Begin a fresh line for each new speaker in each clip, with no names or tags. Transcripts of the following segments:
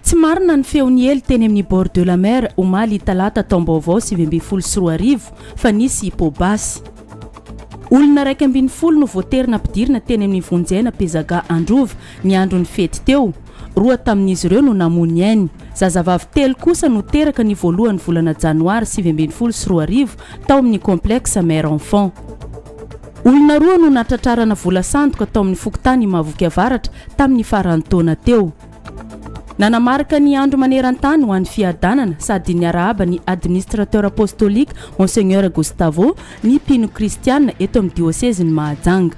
Tsy marina ny feony ely teny amin'ny bord de la mer omaly talata taom-baovao 2024 fa nisy pobasy. Olona 120 no voaterina ampidirina teny amin'ny vonjena Pezaga Androva ny andro ny fety teo. 2 tamin'izy ireo no namony ainy. Zazavavy 3 kosa no teraka ny voalohany volana janoary 2024 tao amin'ny complexe mère enfant. Olona 2 no natratrarana vola sandoka tao amin'ny fokotany Mavoky Avaratra tamin'ny farany taona teo. Nanamarika ny andro maneran-tany ho an'ny fiadanana sady niarahaba ny administrateur apostolique Monseigneur Gustavo ny mpino kristiana eto amin'ny diocèse ny Mahajanga.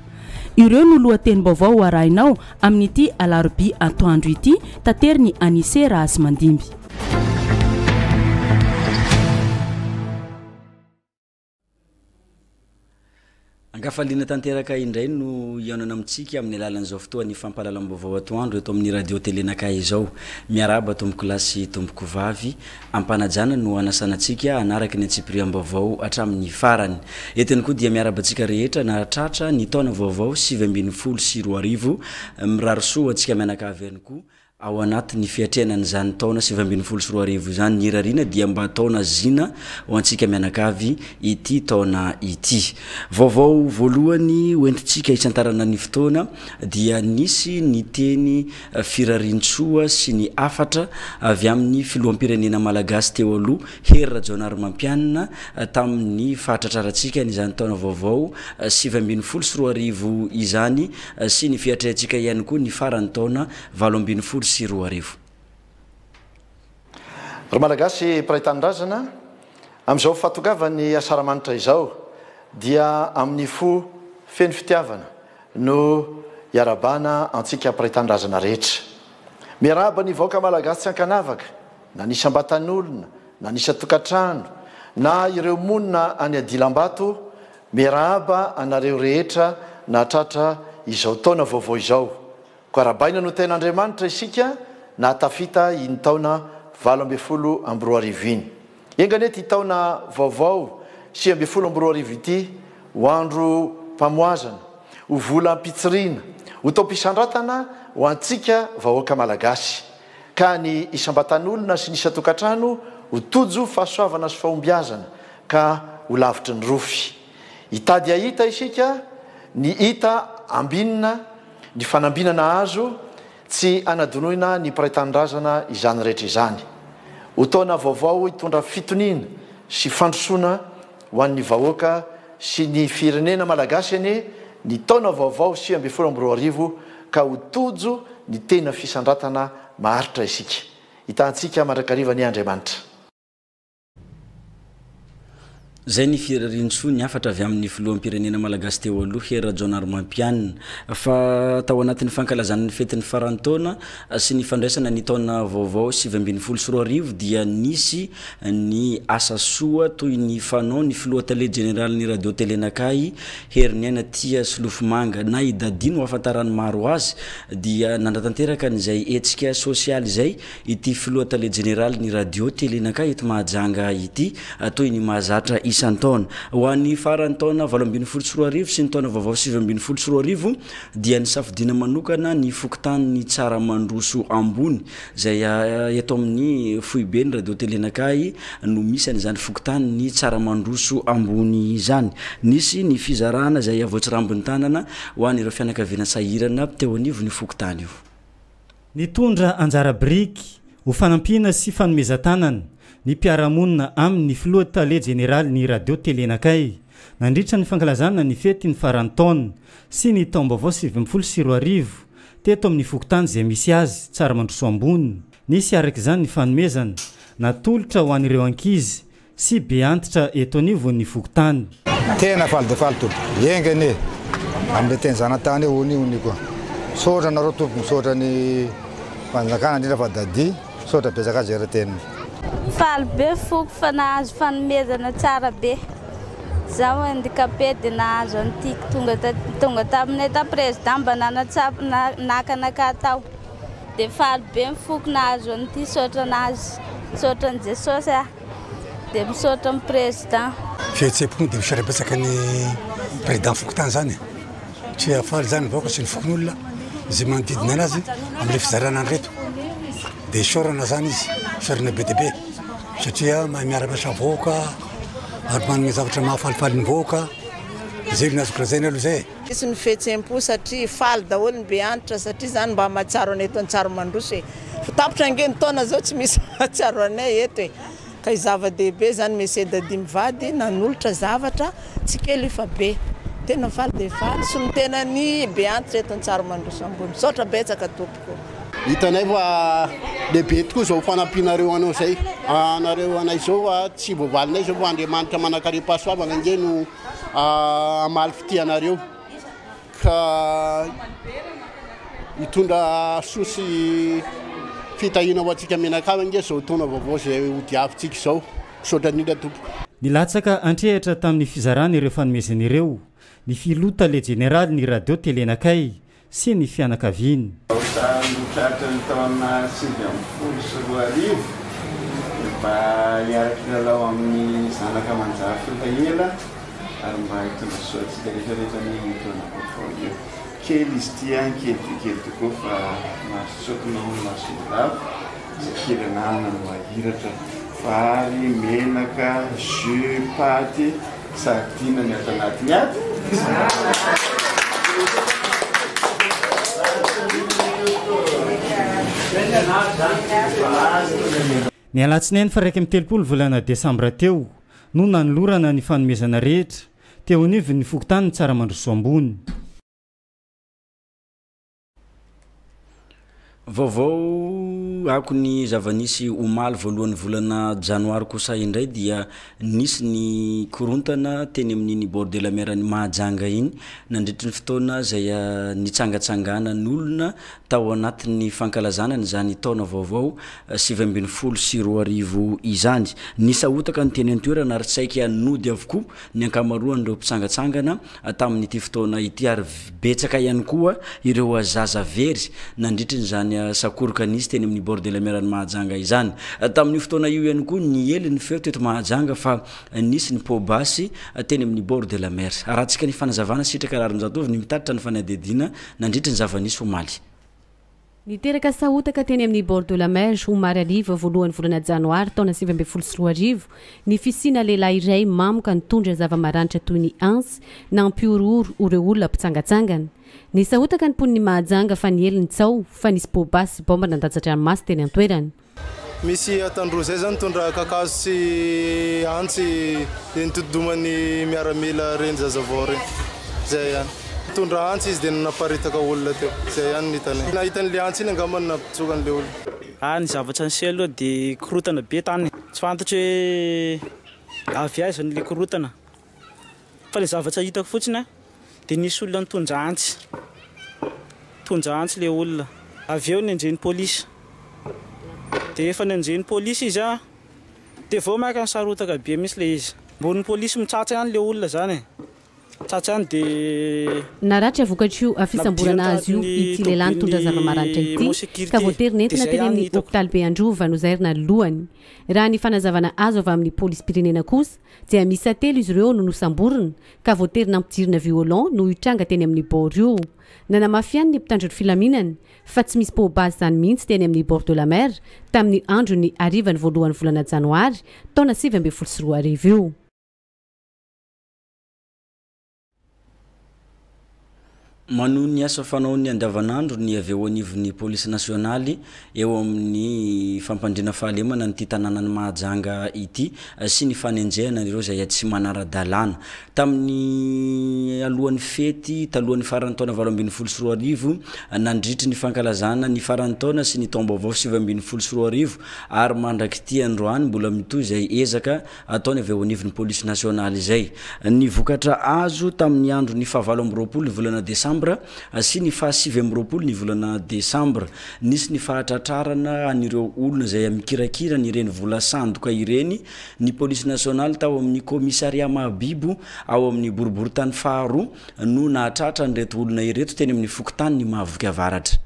Ireo no lohateny-baovao arahinao amin'ity alarobia atoandro ity, tateriny Anise Rasy Mandimby.
Angafaliana tanteraka indray no ianona amintsika amin'ny alalan'izao fotoana ny fampahalalam-baovao atoandro eto amin'ny radio telenakay izao. Miaraba tomboko lasy tomboko vavy ampanajana no anasanantsika anaraka ny antsipiriam-baovao hatramin'ny farany. Etiny koa dia miarabantsika rehetra na tratra ny taona vaovao 2024 mirarosoa antsika mianakavy ihany koa ao anatin'ny fiatrenany zany taona 2024 zany nirarina dia mba taona zina ho antsika mianakavy ity taona ity. Vaovao voalohany hoentintsika isantarana ny fotoana dia nisy ny teny firarintsoa sy ny afatra avy amin'ny filoham-pirenena malagasy teo aloha Hery Rajaonarimampianina tamin'ny fahatratrarantsika ny zany taona vaovao 2024 izany sy ny fiatrentsika ihany koa ny farany taona 2024
Ry Malagasy mpiray-tanindrazana amin'izao fahatongavany asaramanitra izao dia amin'ny fo feno fitiavana no iarabana antsika mpiray-tanindrazana rehetra. Miaraba ny vahoaka malagasy tsy ankanavaka na nisy ambatan'olona na nisy tokantrano na ireo monina any Adilambato, miaraba anareo rehetra na tratra izao taona vaovao izao. Ko arabaina no ten'Andriamanitra isika na tafita iny taona 2024 enganety taona vaovao 2024 ity ho andro mpamoazana, ho vola mpitsirina, ho tao-pisandratana ho antsika vahoaka malagasy. Ka ny isambatan'olona sy ny isa-tokantrano ho tojo fahasoavana sy fahombiazana ka ho lavitry ny rofy. Hitady ahita isika ny hita ambinina ny fanambinana azo tsy anadonoina ny mpiray-tanindrazana izany rehetra izany. Ho taona vaovao hitondra fitonina sy fandrosoana ho an'ny vahoaka sy ny firenena malagasy ane ny taona vaovao 2024 ka ho tojo ny tena fisandratana maharitra isika. Hitantsika mandrakariva ny Andriamanitra.
Zay ny firarintsoa ny afatra avy amin'ny filoham-pirenena malagasy teo aloha Hery Rajaonarimampianina fa tao anatin'ny fankalazana ny fetin'ny farantaona sy ny fandraisana ny taona vaovao 2024 dia nisy ny asa soa toy ny fanao ny filoha-tale général ny radio telenakay Heriniana Tia Silofomanga na idadino afantarany maro azy dia nandratanteraka n'izay etsika sosialy zay ity filoha-tale général ny radio telenakay eto Mahajanga ity toy ny mahazatra isan-taona ho an'ny farany taona 2024 sy ny taona vaovao 2024 dia nisafidina manokana ny fokotany ny tsara mandroso ambony zay eto amin'ny foibe ny radio telenakay no misy an'izany fokotany ny tsara mandroso ambony izany. Nisy ny fizarana zay avoatsy rambony tanana ho an'ireo fianakaviana sahirana teo anivo ny fokotany io.
Nitondra anjara biriky ho fanampina sy fanomezan-tanana ny mpiara-monina amin'ny filoha-tale général ny radio telenakay nandritra ny fankalazana ny fety ny farany taona sy ny taom-baovao 2024 teto amin'ny fokotany izay misy azy tsara mandroso ambony. Nisy araka izany ny fanomezana natolotra ho an'ireo ankizy sy be antitra eto anivo ny fokotany.
Tena falidefaly tompoko engany amin'ny teny zanatany ony koa sotra nareo tompoko sotra ny fanjakana indrindra fa dadi sotra betsaka azy erateny.
Faly be foko fa nahazo fanomezana tsara be. Zaho handicapé dia nahazo an'ity tonga taminay ta président mba nakanaka tao. Dia faly be foko nahazo an'ity sotra nahazo sotra ny Jesosy dia misotra ny président.
Fihetseham-po dia misarabetsaka ny président fokotany zany. satria afaly zany vaoaka sy ny fokon'olona izay manodidina anazy amin'ilay fizarana an'reto dia sorana zany izy sorana be dia be satria mahay miara-miasa vaoaka ary manana zavatra mahafalifaly ny vaoaka izay no azoko lazaina aloha zay
isy ny fihetsem-po satria faly daholo ny be antitra satria zany mba mahatsiaro anay eto antsaro mandroso e fitapotra angeny taona zao tsy misy mahatsiaro anay eto e ka zava-dehibe zany meseda dimy vady nanolotra zavatra tsy kely fa be tena faly dia faly sy ny tena ny be antitra eto antsaro mandroso ambony misaotra betsaka tompoko
hitanay fa lehibe tokoa zao fanampinareo anao zay anareo anay zao tsy voavalinay zao fa Andriamanitra manakariam-pahasoavana nge no amaly fitianareo ka hitondra sosy fitahina ho antsika menakava nge zao taona vaovao zay hodiavintsika zao misaotra indrindra tompo
nilatsaka antrehatra tamin'ny fizarana ireo fanomezan'ireo ny filota le général ny radio telenakay sy ny fianakaviany
tratra ny taona 2012 mba hiaraka lalao amin'ny zanaka manjary filahela ary mba hitondra soatsika rehetrarehetra ny taona vaovao io kely izy tia kely tokoa fa mahasotona olo mahasolavo zay kely anana no mahiratra vary menaka jus paty sardina ny ato anatiny ato
ny alatsinainy fa raiky am'30 volana desambra teo no nanolorana ny fanomezana rehetra teo anivo ny fokotany ny tsara mandroso ambony
vaovao ako ny zava-nisy omaly voalohan'ny volana janoary kosa indray dia nisy ny korontana teny amin'iny bord de la mer ny mahajanga iny nandritry ny fotoana zay nitsangatsangana ny olona tao anatin'ny fankalazana ny zany taona vaovao 2024 izany nisahotaka ny teny antoerana ary tsaiky anody avokoa ny ankamaroan'ireo mpitsangatsangana tamin'ity fotoana ity ary betsaka ihany koa ireo azaza very nandritry nyzany sakoroka nisy teny amin'ny bord de la mer ny mahajanga izany tamin'io fotoana io ihany koa ny ely ny feo teto mahajanga fa nisy ny pobasy teny amin'ny bord de la mer rahantsika ny fanazavana sitraka raronjatovy ny mitatitra ny fanadidina nandritry ny zava-nisy omaly
niteraka sahotaka teny amin'ny bord de la mer omary aliva voalohan'ny volana janoary taona 2024 ny fisina lehilahy iray mamoka nitondra zava-maranitra toy ny ansy nampiororo ireo olona mpitsangatsangana ny sahotaka ny poniny mahajanga fa ny eliny tsao fa nisy pobasy bomba nandajadranomasy teny antoerany
misy atandro zay zany tondra kakazo sy antsy dia nitodomany miaramila reny zazavao reny zay ihany tondra antsy izy dia naparitaka olona teo zay ihany nitany nahitan'le antsy iny angamany nampitsokan'le olona
ny zavatra ny sy aloha dia korotana be tany tsy fantatra hoe avy aiza n'le korotana fa le zavatra hitako fotsiny dia nisy olona nitondra antsy le olona avy eo nenjeny polisy dia efa nenjeny polisy izy dia vao maika ny sarotaka be misy le izy mbony polisy mitsatsa ihany le olona zany tsatsany dia
naratra vokatrio afisamborana azy io ity lehilahy nitondra zava-maranitra ity ka voatery nentina teny amin'ny hôpitaly be androva nozairina lohany raha ny fanazavana azo avy amin'ny polisy pirenena kosa dia misy atelo izy ireo no nosamborina ka voatery nampijirina violon no hitranga teny amin'ny bord io nanamafiany ny mpitandro ny filaminana fa tsy misy pobasy zany mihitsy teny amin'ny bord de la mer tamin'ny andro ny arivany voalohan'ny volana janoary taona 2024 io
manoho ny asa fanao ny andavanandro ny avy eo anivon'ny polisy nasionaly eo amin'ny fampandrina fahalemana ny ty tanànany mahajanga ity sy ny fanenjehana ireo zay tsy manara-dalàna tamin'ny alohan'ny fety talohan'ny farany taona 2024 nandritry ny fankalazana ny farany taona sy ny taom-baovao 2024 ary mandraky ty androany mbola mitoy zay ezaka ataony avy eo anivon'ny polisy nasionaly zay ny vokatra azo tamin'ny andro ny 7 ny volana desambra sy ny fa 7 ny volana desambra nisy ny fahatratrarana anireo olona zay mikirakira ny ireny vola sandoka ireny ny polisy nasionaly tao amin'ny komisaria mahabibo ao amin'ny boribory tany faharoa no nahatratra nyreto olona ireto teny amin'ny fokotany ny mahavoky avaratra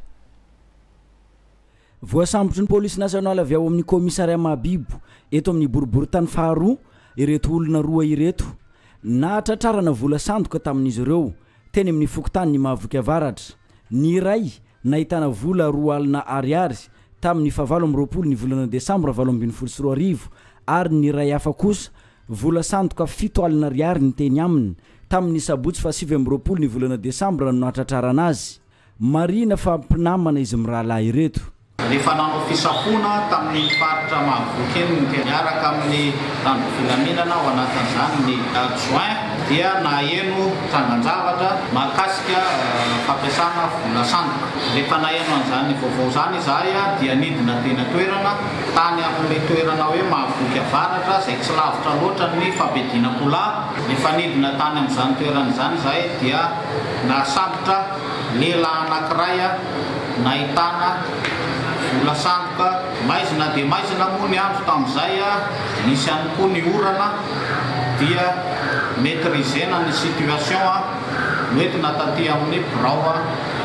voasambotry ny polisy nasionaly avy ao amin'ny komisaria mahabibo eto amin'ny boribory tany faharoa ireto olona roa ireto nahatratrarana vola sandoka tamin'izy ireo teny amin'ny fokotany ny mahavoky avaratra ny ray nahitana vola 2 alina ariary tamin'ny 7 ny volana desambra 2024 ary ny ray hafa kosa vola sandoka 7 alina ariary ny teny aminy tamin'ny sabotsy 7 ny volana desambra no natratrarana azy marina fa mpinamana izy mirahalahy ireto
rehefa nanao fisafona tamin'ny faritra mahavoky eny miaraka amin'ny rano filaminana ao anatin'izany ny juin dia naheno tranganjavatra mahakasika fampiasana vola sandoka rehefa naheno an'izany vaovao zany izahay dia nidina tena toerana tany amin'ilay toerana hoe mahavoky avaratra izay tsy lavitra loatra ny fabedinam-pola rehefa nidina tany amin'izany toerana izany izahay dia nasambotra lehilahy anankiray nahitana vola sandoka maizina dia maizina moa ny andro tamin'izay nisy ihany koa ny orana dia maîtrisena ny situation mety nataty amin'ny birao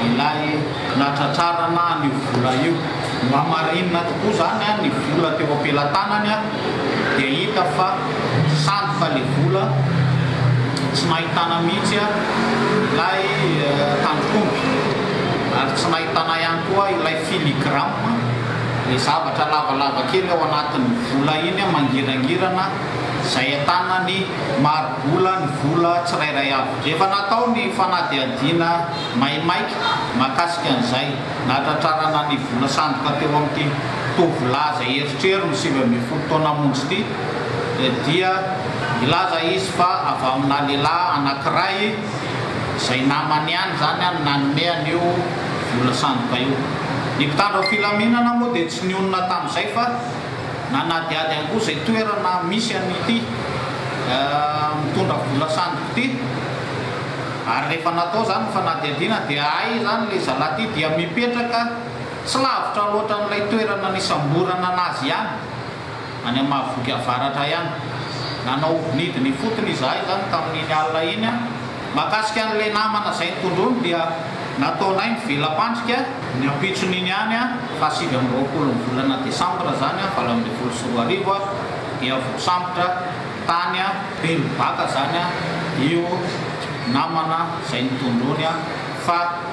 ilay natratrarana ny vola io mamarinina tokoa zany ny vola teo ampelantanany dia hita fa sandoka le vola tsy nahitana mihitsy ilay tandrokomby ary tsy nahitana ihany koa ilay filigrame le zavatra lavalava kely ao anatin'ny vola iny mangirangirana izay ahitana ny marobola ny vola tsirairay avy rehefa natao ny fanadiadiana maimaiky mahakasika an'izay natratrarana ny vola sandoka teo amin'ity tovolahy izay eritreriny 7 taona monjy ity dia ilaza izy fa avy amina lehilahy anankiray izay namany ihany zany nanome an'io vola sandoka io ny mpitandro filaminana moa dia tsy nionona tamin'izay fa nanadiady ihany koa izay toerana misy an'ity mitondra vola sandoka ity ary rehefa natao zany fanadiadiana dia ay zany le zalaty dia mipetraka tsy lavitra loatra n'ilay toerana nisamborana anazy ihany any mahavoky avaratra ihany nanao nidiny fotony izahay zany tamin'iny alina iny mahakasika an'ilay namana izay nitondrony dia nataonay mivelam-pandrika ny ampitson'iny ihany fa 7 volana desambra zany 2024 dia voasambotra tany Belobaka zany io namana izay nitondrony fa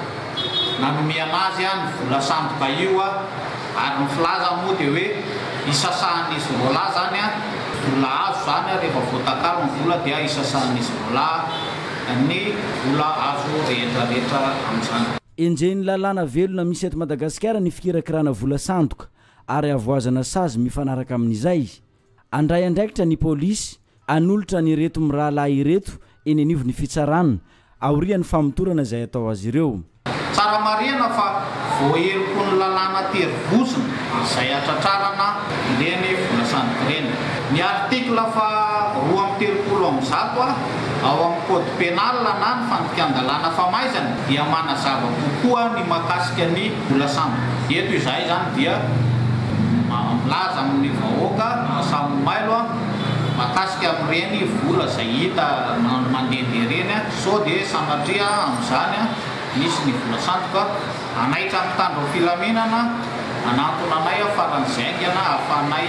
nanome anazy ny vola sandoka io ary ny filaza moa dia hoe isasahan'izy vola zany vola azo zany rehefa voatakalo ny vola dia isasahan'izy vola ny vola azo rehetrarehetra amin'izany
enjeny lalàna velona misy eto Madagasikara ny fikirakirana vola sandoka ary avoazana sazy mifanaraka amin'izay andray andraikitra ny polisy anolotra ny reto mirahalahy ireto eny anivony fitsarana aorian'ny famotorana izay atao azy ireo
tsara marina fa voaheriko ny lalàna terivozina izay atratrarana ireny vola sandoka ireny ny artikla fa 230 ao amin'ny code pénal na ny fandikan-dalàna famaizana dia manazava kokoa ny mahakasika ny vola sandoka eto izay zany dia milaza amin'ny vahoaka samy mailo mahakasika amin'ireny vola izay hita mandehandeha ireny sao dia sanatria amin'izany nisy ny vola sandoka anaitra mitandro filaminana anatonanay faran'zaingana ahafahanay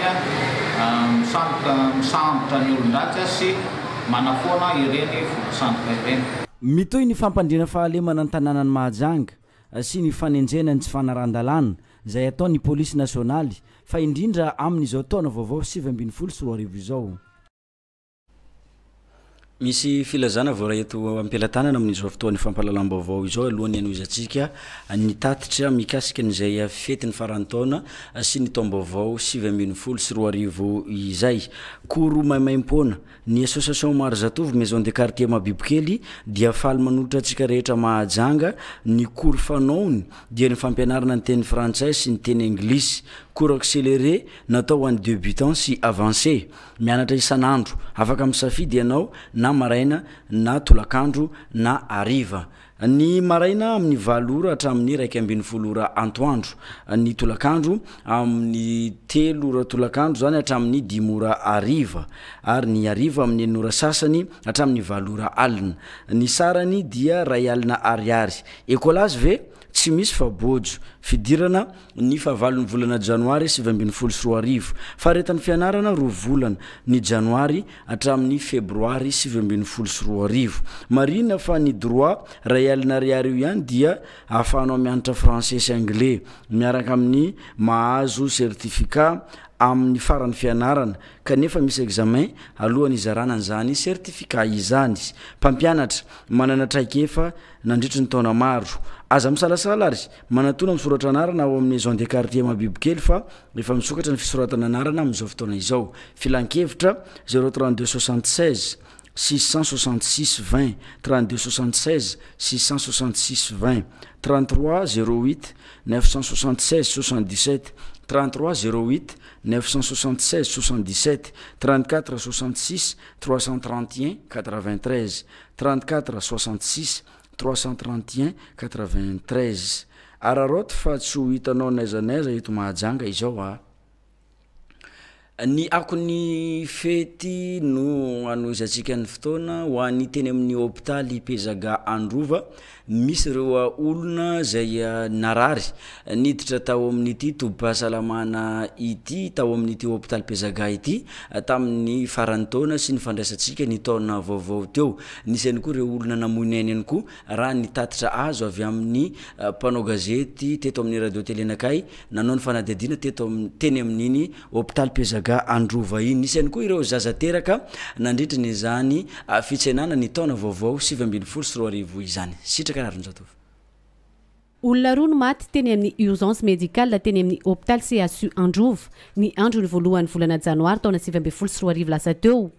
misambotra ny olon-dratsy sy manafoana ireny vola sandoka ireny
mitoy ny fampandriana fahalemana ny tanànany Mahajanga sy ny fanenjena ny tsy fanaran-dalàna izay ataon'ny polisy nasionaly fa indrindra amin'izao taona vaovao 2024 izao misy filazana voara eto ampelantanana amin'izao fotoan'ny fampahalalam-baovao izao alohany anoizatsika ny tatitra mikasika n'izay fety ny farantaona sy ny taom-baovao 2024 izay koro maimaim-poana ny association Marzatov maison de quartier Mabibokely dia faly manolotra antsika rehetra Mahajanga ny koro fanaony dia ny fampianarana ny teny frantsay sy ny teny anglisy cours accéléré natao ho an'ny débutants sy avancé mianatra isan'andro afaka misafidy ianao na maraina na tolakandro na hariva ny maraina amin'ny valora hatramin'ny 1:20 antoandro ny tolakandro amin'ny 3 tolakandro zany hatramin'ny 10 ariva ary ny ariva amin'ny 9 sasany hatramin'ny 7 alina ny sarany dia 2 alina ariary ekolazy ve tsy misy fa bojo fidirana ny fahavalon'ny volana janoary 2024 faretan'ny fianarana 2 volana ny janoary hatramin'ny febroary 2024 marina fa ny droit 2 alina ariary io ihany dia ahafahanao mianatra français sy anglais miaraka amin'ny mahazo certificat amin'ny faran'ny fianarana kanefa misy examen alohan'ny izarana an'izany certificat izany mpampianatra manana traikefa nandritry ny taona maro aza misalasala ary manatona misoratra anarana ao amin'ny maison des quartiers mabibikely fa efa misokatra ny fisoratana anarana amin'izao fotoana izao filan-kevitra 03276 666 20 3276 666 20 33 08 976 77 33 08 976 77 34 66 331 93 34 66 331 93 araroty fa tsy ho hitanao naizanaiza eto mahajanga izao ny akony fety no anoizatsika ny fotoana ho an'ny teny amin'ny hôpitaly Pezaga Androva misy ireo olona zay narary niditra tao amin'ity tobim-pahasalamana ity tao amin'ity hôpitaly Pezaga ity tamin'ny farany taona sy ny fandraisantsika ny taona vaovao teo nisy ihany koa ireo olona namoinainy ihany koa raha nitatitra azo avy amin'ny mpanao gazety teto amin'ny radio télé nakay nanao ny fanadihadiana teto teny amin'iny hôpitaly Pezaga Androva iny nisy ihany koa ireo zaza teraka nandritra ny izany fitsenana ny taona vaovao 2024 izany sitraka naron-jatova
olona roa no maty teny amin'ny urgence médicale teny amin'ny hôpital CHU Androva ny andro ny voalohan'ny volana janoary taona 2024 lasa teo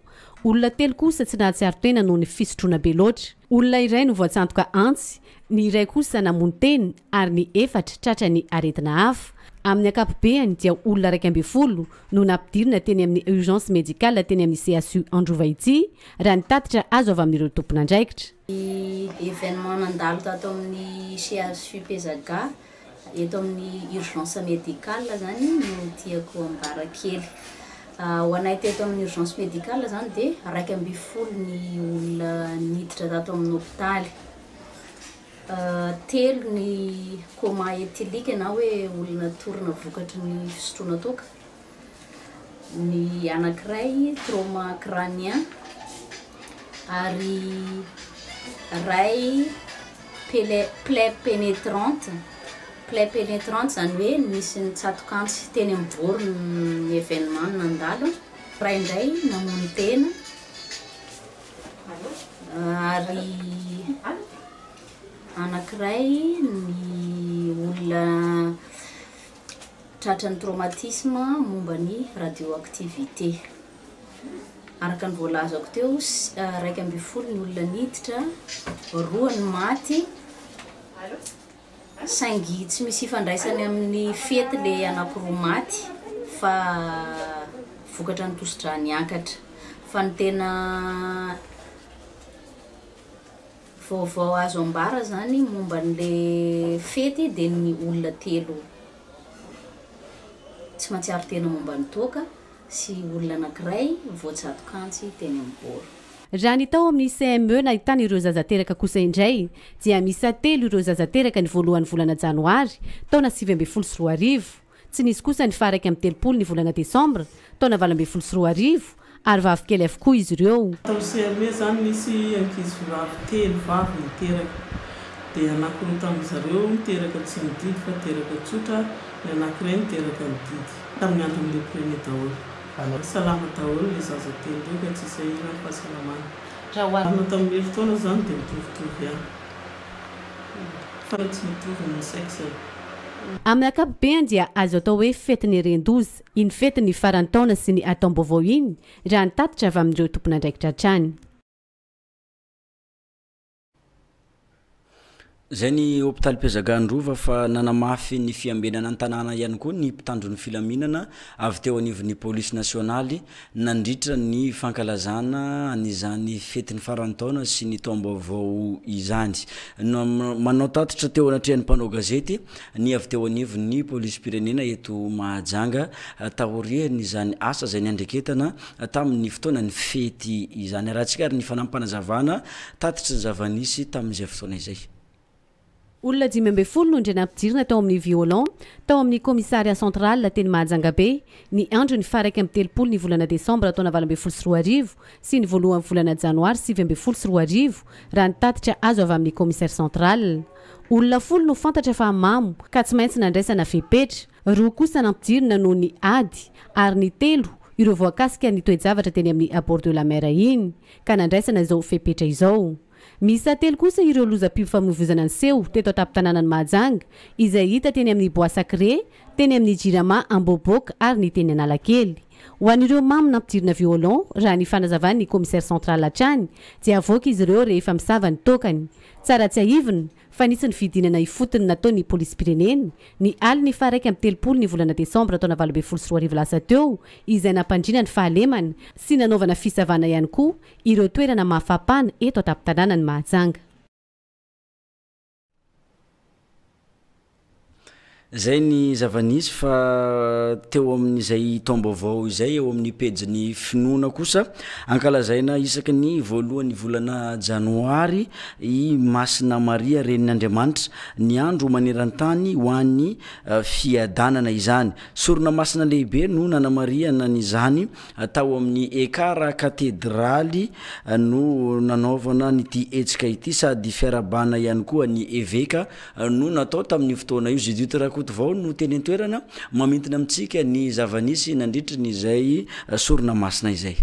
olona telo kosa tsy nahatsiaro tena noho ny fisotroana be loatra olona iray no voatsantoka antsy ny iray kosa namony teny ary ny efatra tratra ny aretina hafa amin'ny akapobeany dia olona 140 no nampidirina teny amin'ny urgence médicale teny amin'ny CHU Androva ity raha nitatitra azo avy amin'ireo tompon'andraikitra
événement nandalo tato amin'ny CHU Pezaga eto amin'ny urgence médicale zany no tiako ambarakely ho anay teto amin'ny urgence médicale zany de 140 ny olona niditra tato amin'ny hôpitaly telo ny coma éthylique na hoe olona torina vokatry ny fisotroana toka ny anankiray trauma crânien ary ray plaie pénétrante zany hoe nisy nitsatokantsy teny amin'ny vorona ny événement nandalo ray indray namony tena ary anankiray ny olona tratra ny traumatisme momba ny radioactivité araka ny voalazako teo 140 ny olona niditra 2 ny maty saingy tsy misy ifandraisany amin'ny fety le anankiroa maty fa vokatra ny tositra niakatra fa ny tena vaovao azo ambara zany momba n'le fety de ny olona telo tsy matsiaro tena momba ny toka sy olona anankiray voatsatokantsy teny ambora
raha ny tao amin'ny CME nahitany ireo zazateraka kosa indray dia misa telo ireo zazateraka ny voalohan'ny volana janoary taona 2024 tsy nisy kosa ny faraiky amin'ny telopolo ny volana desambra taona 2024 ary vavikely avokoa izy ireo
tao CME zany nisy ankizy vavy telo vavy niteraka dia anankiroa tamin'izareo niteraka tsy mididy fa teraka tsotra ny anankiray niteraka mididy tamin'ny andro amin'le premier daholo salama daholo le zaza telo reo ka tsy sahirana ny fahasalamana raha tamin'ny herintaona zany dia mitovitovy ihany fa tsy mitovy ny sexe
amin'ny akapobeany dia azo atao hoe fetiny rendozy iny fetiny farantaona sy ny ataom-baovao iny raha nitatitra avy amin'ireo tompon'andraikitra hatrany
zay ny hôpitaly Mpiazagandrova fa nanamafy ny fiambenana an-tanàna ihany koa ny mpitandro ny filaminana avy teo anivon'ny polisy nasionaly nandritra ny fankalazana an'izany fetin'ny farantaona sy ny taom-baovao izany. Manao tatitra teo anatrehan'ny mpanao gazety ny avy teo anivon'ny polisy pirenena eto Mahajanga tahoriany izany asa zay niandreketana tamin'ny fotoanany fety izany. Rahantsika ary ny fanampanazavana tatitra ny zavanisy tamin'izay fotoana izay.
Olona 12 no ndrena ampidirina tao amin'ny violon tao amin'ny commissariat central teny Mahajanga be ny andro ny faraiky amin'ny telopolo ny volana desambra taona 2024 sy ny voalohan'ny volana janoary 2024 raha ny tatitra azo avy amin'ny commissaire central. Olona 10 no fantatra fa mamo ka tsy maintsy nandraisana fepetra, 2 kosa nampidirina noho ny ady ary ny 3 ireo voakasika ny toejavatra teny amin'ny abord de la mer iny ka nandraisana izao fepetra izao. Misy 3 kosa ireo lozam-pifamoivoizana ny seho teto an-tampon-tanànan'ny Mahajanga izay hita teny amin'ny Bois Sacré, teny amin'ny Jirama, Amboboka ary ny teny Analakely. Ho an'ireo mamy nampidirina violon raha ny fanazavan'ny commissaire central hatrany dia avoaka izy ireo rehefa misava ny tokany. Tsara tsy ahivina fa nisy ny fidinana ifotony nataon'ny polisy pirenena ny aliny faraiky amin'ny telopolo ny volana desambra taona 2024 lasa teo izay nampandrina ny fahalemana sy nanaovana fisavana ihany koa ireo toerana mahafapana eto an-tampon-tanànan'ny Mahajanga.
Zay ny zavanisy fa teo amin'izay taom-baovao izay eo amin'ny pejiny finoana kosa ankalazaina isaky ny voalohany volana janoary i Masina Maria Renin'Andriamanitra ny andro maneran-tany ho an'ny fiadanana izany. Sorona masina lehibe no nanamariana n'izany tao amin'ny ekara katedraly no nanaovana n'ity hetsika ity sady fiarabana ihany koa ny eveka no natao tamin'ny fotoana io. Ziditra vao no teny an-toerana mamintina amintsika ny zavanisy nandritra n'izay sorona masina izay.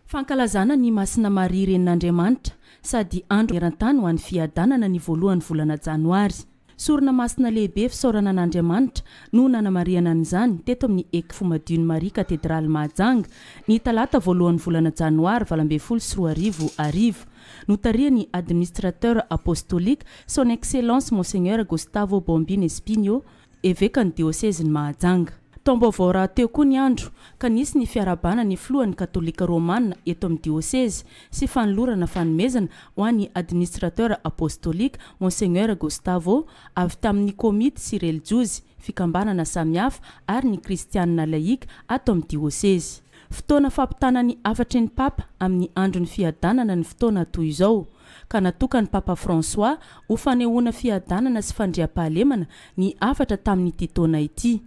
Fankalazana ny Masina Maria Renin'Andriamanitra sady andro maneran-tany ho an'ny fiadanana ny voalohany volana janoary. Sorona masina lehibe fisaorana an'Andriamanitra no nanamariana an'izany teto amin'ny Ekfomadiony Maria katedraly Mahajanga ny talata voalohany volana janoary 2024 notariany administrateur apostolique son excellence monseigneur Gustavo Bombino Espinho évêque-ny diocèse-ny Mahajanga. Taom-baovao raha teo koa ny andro ka nisy ny fiarabana ny filohan'ny katolika romana eto amin'ny diocèse sy fanolorana fanomezana ho an'ny administrateur apostolique monseigneur Gustavo avy tamin'ny komity sy religiozy fikambanana samihafa ary ny kristianina laïque ato amin'ny diocèse. Fotoana fampitana ny afatry ny papa amin'ny andro ny fiadanana ny fotoana toy izao ka natokany papa François ho fanehoana fiadanana sy fandriam-pahalemana ny afatra tamin'ity taona ity.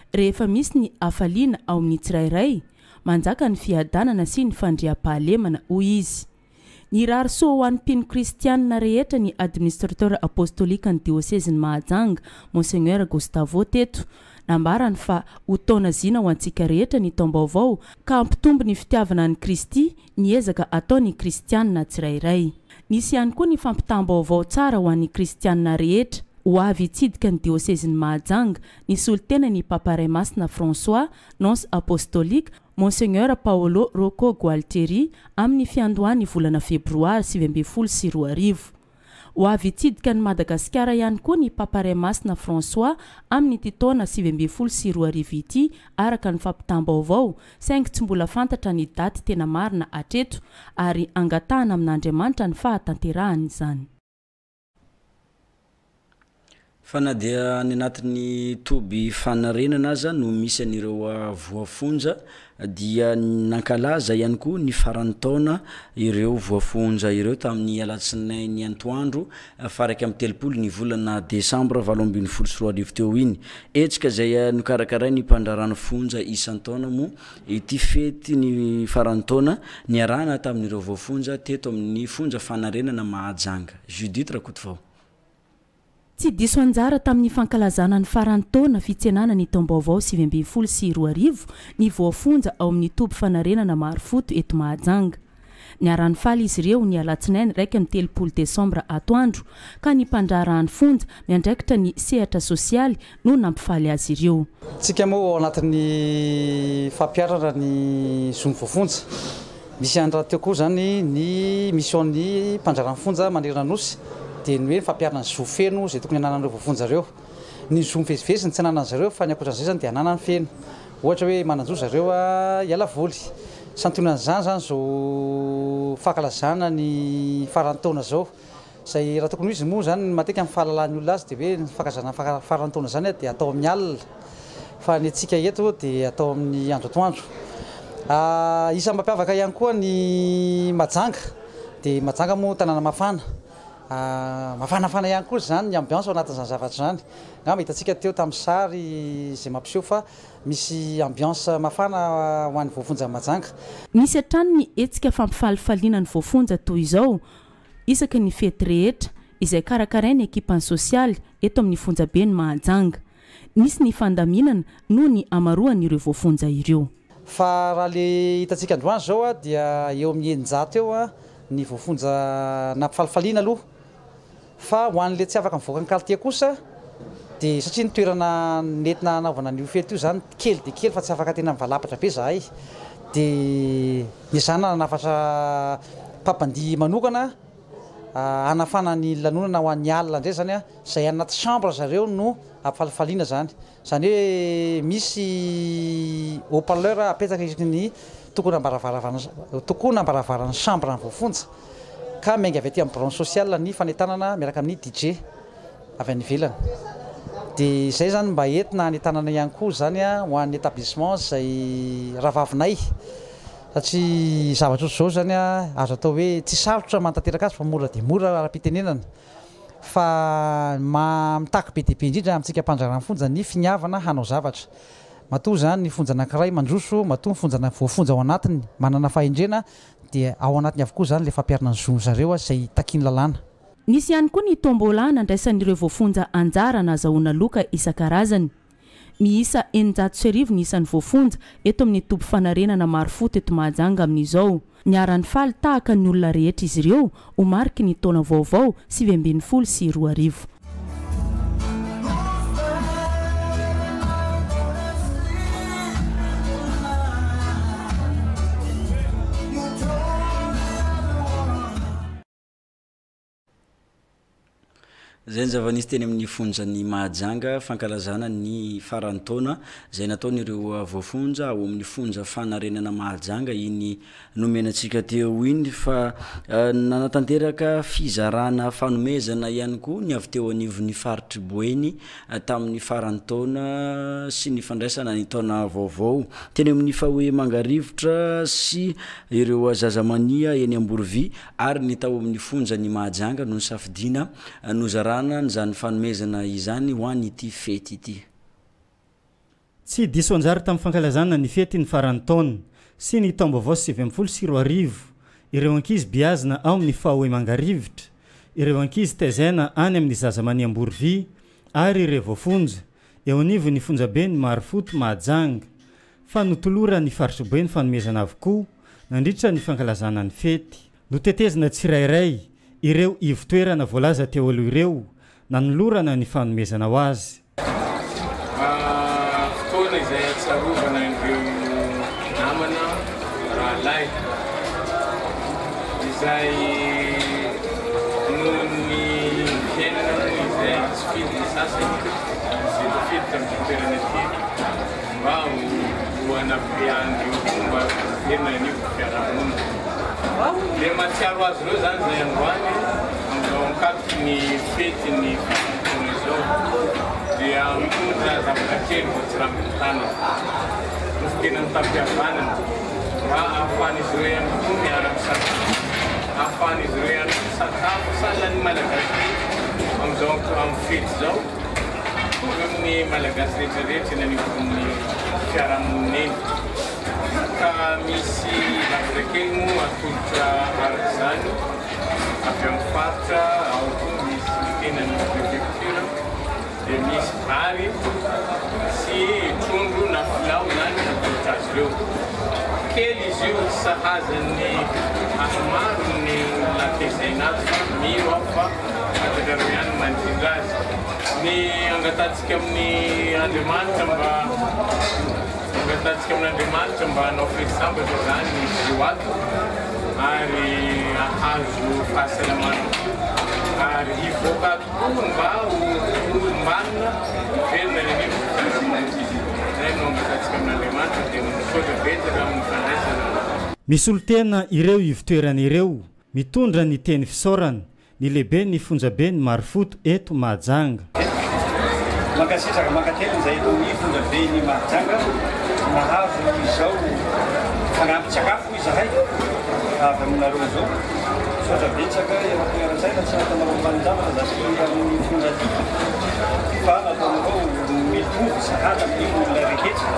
Rehefa misy ny afaliana ao amin'ny tsirairay manjaka ny fiadanana sy ny fandriam-pahalemana hoy izy. Ny rarso ho an'ny mpino kristianina rehetra ny administrateur apostolika ny diocèse-ny Mahajanga monseigneur Gustavo teto nambarany fa ho taona zina ho antsika rehetra ny taom-baovao ka ampitombo ny fitiavana ny Kristy ny ezaka ataony kristianina tsirairay. Nisy ihany koa ny fampitam-baovao tsara ho an'ny kristianina rehetra ho avy hitsidika ny diocèse-ny Mahajanga ny solitena ny Papa Ray Masina François nonce apostolique monseigneur Paolo Rocco Gualtieri amin'ny fiandohany volana febroary 2022. Ho avy hitsidika ny Madagasikara ihany koa ny Papa Ray Masina François amin'ny taona 2022 ity araka ny fampitam-baovao saingy tsy mbola fantatra ny daty tena marina hatreto ary angatahana amin'Andriamanitra ny fahatanterahany izany.
Fa na dia ny anatin'ny toby fanarenana aza no misy an'ireo voafonja dia nankalaza ihany koa ny farantaona ireo voafonja ireo tamin'ny alatsinainy antoandro faraiky amin'ny telopolo ny volana desambra 2024 teo iny. Etsika zay nokarakaray ny mpandrarano fonja isan-taona mo ity fety ny farantaona ny arahana tamin'ireo voafonja teto amin'ny fonja fanarenana Mahajanga. Judith Rakotovao.
Tsy diso anjara tamin'ny fankalazana ny farantaona fitsenana ny taom-baovao 2022 ny voafonja ao amin'ny toby fanarenana Marofoto eto Mahajanga. Niarany faly izy ireo ny alatsinainy raiky amin'ny telopolo desambra atoandro ka ny mpandrarany fonja miandraikitra ny sehatra sosialy no nampifaly azy ireo.
Tsika moa ao anatin'ny fampiarana ny zomy voafonja misy andraha teo koa zany ny mission'ny mpandrarany fonja manerana nosy dia ny hoe fampiarana ny zofeno izay tokony hananan'ireo voafonjareo ny zo miveziveziny tsy hananany zareo fa ny ankoatran'izay zany dia hananany feno ohatra hoe mananjo zareo iala voly santonan'izany zany zao fahakalazana ny farantaona zao zay raha tokony izy moa zany matetika amin'ny fahalalany olona azy dia hoe ny fakazana farantaona zany dia atao amin'ny alina fa ny antsika eto dia atao amin'ny andro atoandro isa mampiavaka ihany koa ny majanga dia majanga moa tanàna mafana mafanafana ihany koa zany ny ambiance ao anatin'izany zavatra zany ngamba hitantsika teo tamin'ny sary izay mampiseho fa misy ambiance mafana ho an'ny voafonja majanga
misy hatrany ny hetsika fampifalifaliana ny voafonja toy izao isaka ny fety rehetra izay karakarainy ekipany sosialy eto amin'ny fonjabe ny Mahajanga misy ny fandaminana noho ny amaroan'ireo voafonja ireo
fa raha le hitantsika androany zao dia eo amin'ny eninjato eo ny voafonja nampifalifaliana aloha fa ho an'le tsy afaka mivoaka ny qualité kosa dia satria ny toerana nentina anaovana ny fety io zany kely dia kely fa tsy afaka tena mivalapatra be zahay dia niazana nafatra mpampandihy manokana anafana ny lanonana ho an'ny alina indray zany izay anaty chambre zareo no ampifalifaliana zany hoe misy haut-parleur apetaka ny tokony ambaravaran'ny chambre ny voafonja ka mainga avy aty amin'ny branche sociale ny fanentanana miaraka amin'ny DJ avy any ivelany dia izay zany mba entina hanentanana ihany koa zany ho an'ny établissement izay ravavinay satria zavatra ohatr'izao zany azo atao hoe tsy sarotra mantanteraka azy fa mora dia mora ara-pitenenana fa mitaky be dia be indrindra amintsika mpandrarany fonja ny finiavana hanao zavatra matoa zany ny fonja anankiray mandroso matoa ny fonjana voafonja ao anatiny manana fahendrena dia ao anatiny avokoa zany le fampiarana ny zony zareo izay takiny lalàna
nisy ihany koa ny tombola nandraisan'ireo voafonja anjara nazahoana loka isan-karazany miisa 900 ny isan'ny voafonja eto amin'ny tobo fanarenana marifo teto Mahajanga amin'izao niaran'ny faly tahaka ny olona rehetra izy ireo ho mariky ny taona vaovao 2020 sy 2020
zay ny zava-nisy teny amin'ny fonjany Mahajanga fankalazana ny farantaona zay nataon'ireo voafonja ao amin'ny fonja fanarenana Mahajanga iny nomenantsika teo iny fa nanatanteraka fizarana fanomezana ihany koa ny avy teo anivon'ny faritry Boeny tamin'ny farantaona sy ny fandraisana ny taona vaovao teny amin'ny fahoe mangarivotra sy ireo zazamania eny Amborovy ary ny tao amin'ny fonjany Mahajanga no safidina nozara nzany fanomezana izany ho any ity fety ity
tsy diso anjara tamin'ny fankalazana ny fety ny farantaona sy ny taom-baovao 20 sy 2020 ireo ankizy biazina ao amin'ny fahoe mangarivotra ireo ankizy taizana any amin'ny zazamany Amborovy ary ireo voafonja eo anivo ny fonjabe ny Marifoto Mahajanga fa notolora ny faritry Boeny fanomezana avokoa nandritra ny fankalazana ny fety notetezina tsirairay ireo ivotoerana voalaza teo aloha ireo nanolorana ny fanomezana ho azy
fotoana izay atsarovana ireo namana rahalahy izay noho ny fiainana izay tsy fidy ny sasany izay tafiditra amin'ny toerana ity mba ho hanabean'ireo fomba verina an'io fiarahamonina le matsiaro azy ireo zany zay androany amin'izao ankatoky ny fety ny fitotoana izao dia mitondra zavatra kely vao tsy raha mitana nofitena mitampihavanana mba ahafahan'izy ireo ihany koa miara-misakafo ahafahan'izy ireo ihany koa sakafo sahalan'ny malagasy amin'izao amin'ny fety zao eo amin'ny malagasy rehetrarehetra eny anivon'ny fiarahamonina eny ka misy lavitra kely moa atolotra araka zany avy amin'ny faritra ao koa misy tenany prefecture dia misy vary sy trondro na filao zany atolotra azy ireo kely izy io sahazan'ny ahomaro ny latezaina azy fa miro aho fa atakareo ihany mandindra azy ny angatantsika amin'ny Andriamanitra mba angatantsika amin'Andriamanitra mba hanao fesambatra zany io ato ary ahazo fahasalamana ary ivoaka tokoa mba manina velona nanomakatsika amin'Andriamanitra dia misaotra betsaka amin'ny fandraisana.
misy olo tena ireo ivitoerana ireo mitondra ny teny fisaorana ny lehibe ny fonjabe ny Marifoto eto Mahajanga.
Makasitraka makatelo zay eto ny fonjabe ny Mahajanga nahazo izao fanampin-tsakafo izahay avy aminareo zao sotra betsaka erasaina tsy natanao mpanjavana zasy amin'ny fonjatika fa nataonareo mitovy sahana amin'ny olona rehetra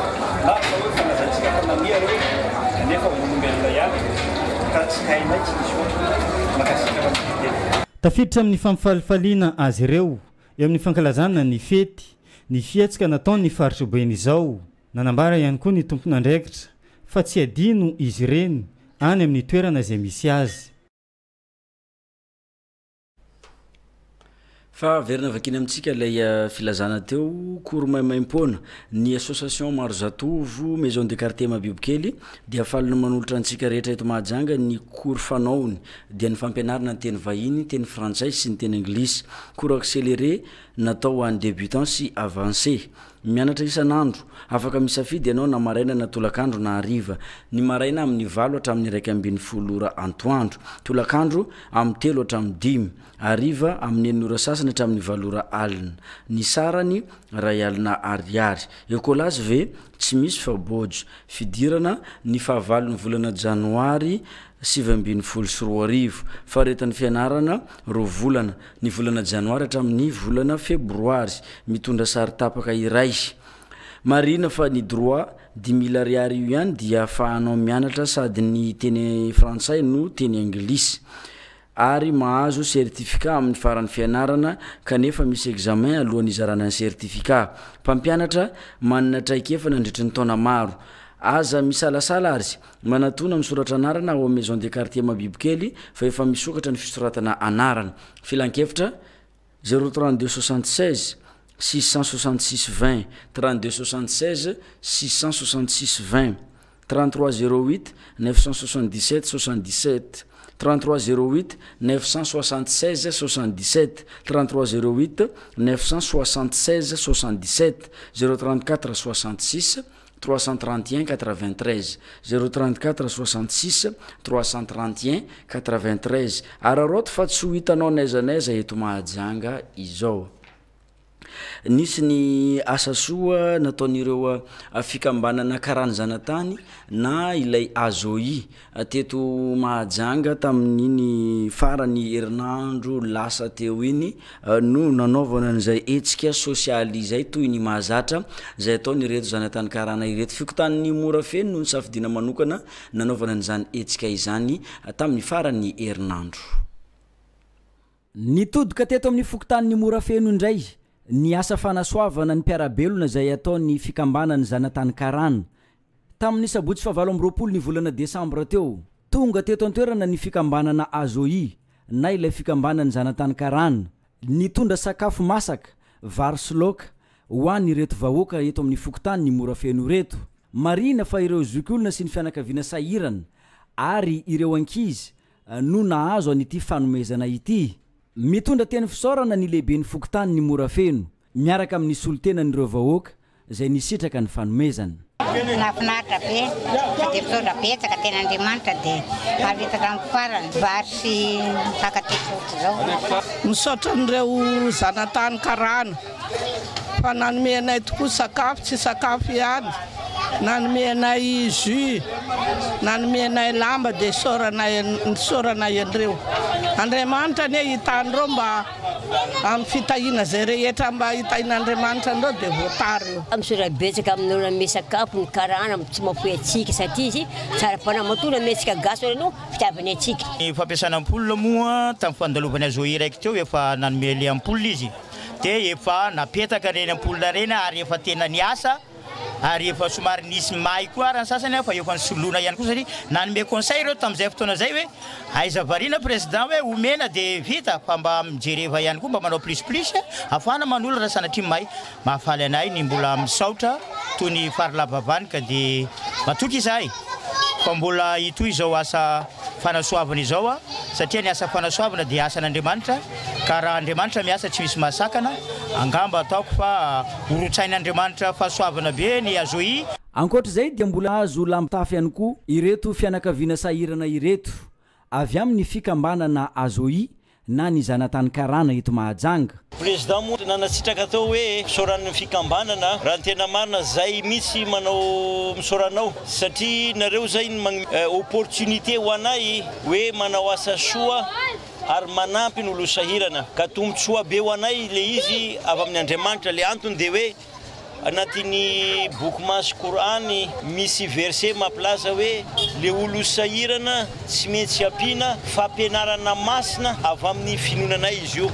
na atao hoe fanazantsika fa namia reo nefa olombelona ihany ka tsy hainay tsy misy oatra makasitraka makatelo.
Tafiditra amin'ny fampifalifaliana azy ireo eo amin'ny fankalazana ny fety ny fietsika nataony faritry boeny izao nanambara ihany koa ny tompon'andraikitra fa tsy adino izy ireny any amin'ny toerana izay misy azy.
Fa verina vakiny amintsika ilay filazana teo koromaimaimpona ny association maro zatovo maison de quartier mabibikely dia falina manolotra antsika rehetra eto Mahajanga ny cours fanaony dia ny fampianarana ny teny vahiny, teny frantsay sy ny teny anglisy, cours accéléré natao ho an'ny débutant sy avancé. Mianatra isan'andro afaka misafidy ianao na maraina na tolakandro na hariva. Ny maraina amin'ny 7 hatramin'ny 1:20 ora antoandro, tolakandro amin'ny 3 hatramin'ny 5, hariva amin'ny 9 ora sasany hatramin'ny 7 ora alina. Ny sarany ray alina ariary. Ekolazy ve tsy misy fa bojo. Fidirana ny fahavalon'ny volana janoary 2024 faretan'ny fianarana ro volana ny volana janoary hatramin'ny volana febroary mitondra sary tapaka iray. Marina fa ny droit 10,000 ariary io ihany dia afahanao mianatra sady ny teny frantsay no teny anglisy ary mahazo certificat amin'ny faran'ny fianarana kanefa misy examen alohan'ny izarana ny certificat. Mpampianatra manana traikefa nandritry ny taona maro. Aza misalasala azy manatona misoratra anarana ao maison de quartier mabibikely fa efa misokatra ny fisoratana anarana. Filan-kevitra 03276 666 20 3276 666 20 3308 977 77 3308 976 77 3308 976 77 034 66 331 93 034 66 331 93. Araroto fa tsy ho hitanao naizanaiza eto Mahajanga izao. Nisy ny asa soa nataon'ireo fikambanana karany zanatany na ilay azoi teto Mahajanga tamin'iny farany herinandro lasa teo iny no nanaovana an'izay hetsika sosialy izay toy ny mahazatra zay ataony ireto zanatany karana ireto. Fikotan'ny mora feno no ny safidina manokana nanaovana an'izany hetsika izany tamin'ny farany herinandro.
Nitodoka teto amin'ny fokotan'ny mora feno indray ny asa fanasoavana ny mpiarabelona zay ataony fikambanany zanatany karana tamin'ny sabotsy 7 ny volana desambra teo. Tonga teto antoerana ny fikambanana azoi na ilay fikambanany zanatany karana nitondra sakafo masaka vary sy laoka ho an'ny reto vahoaka eto amin'ny fokotany ny mora feno reto. Marina fa ireo zokiolona sy ny fianakaviana sahirana ary ireo ankizy no nahazo an'ity fanomezana ity. Mitondra teny fisaorana ny lehibe ny fokotany ny mora feno miaraka amin'ny solitenan'ireo vahoaka zay nisitraka ny fanomezana.
Nafinaritra be dia fisaora betsaka teny Andriamanitra dia aritaka amin'ny farany vary sy takatekotra zao.
Misaotra an'ireo zanatany karana fa nanomenay tokoa sakafo tsy sakafo ihany, nanomenay jus, nanomenay lamba dia sorana an'ireo. Andriamanitra ne hitandreo mba amin'ny fitahiana zay rehetra mba hitahin'Andriamanitra andreo dia voatary io.
Misaotra betsaka amin'olona ame sakafo ny karana tsy mafoy atsika satria izy tsara fanamatoana ametsika gasy no fitiavany atsika.
Ny fampiasana ampoule moa tamin'ny fandalovany azoi raiky teo efa nanome le ampoule izy dia efa napetaka reny ampoule reny ary efa tena niasa ary efa somary nisy may koa raha ny sasany fa efa nisoloana ihany koa satria nanome conseil ireo tamin'izay fotoana zay hoe aiza varina président hoe omena dia vita fa mba mijereva ihany koa mba manao plus afahana manolo raha sanatria may. Mahafaly anay ny mbola misaotra toy ny farilabavanika dia matoky izahay fa mbola itoy izao asa fanasoavana izao satria ny asa fanasoavana dia asan'Andriamanitra ka raha Andriamanitra miasa tsy misy masakana angamba ataoko fa orotsain'Andriamanitra fahasoavana be ny Azoi.
Ankoatra zay dia mbola azo lamtafy ihany koa ireto fianakaviana sahirana ireto avy amin'ny fikambanana Azoi na ny zanatany Karana eto Mahajanga.
Président moa nanasitraka tao hoe misoran'ny fikambanana raha ny tena marina zay mitsy manao misoranao satria nareo zay opportunité ho anay hoe manao asa soa ary manampy ny olo sahirana ka tombotsoa be ho anay le izy avy amin'ny Andriamanitra le antony dia hoe anatin'ny boky masy Korany misy verset mampilaza hoe le olo sahirana tsy maintsy ampiana fampianarana masina avy amin'ny finoananay izy io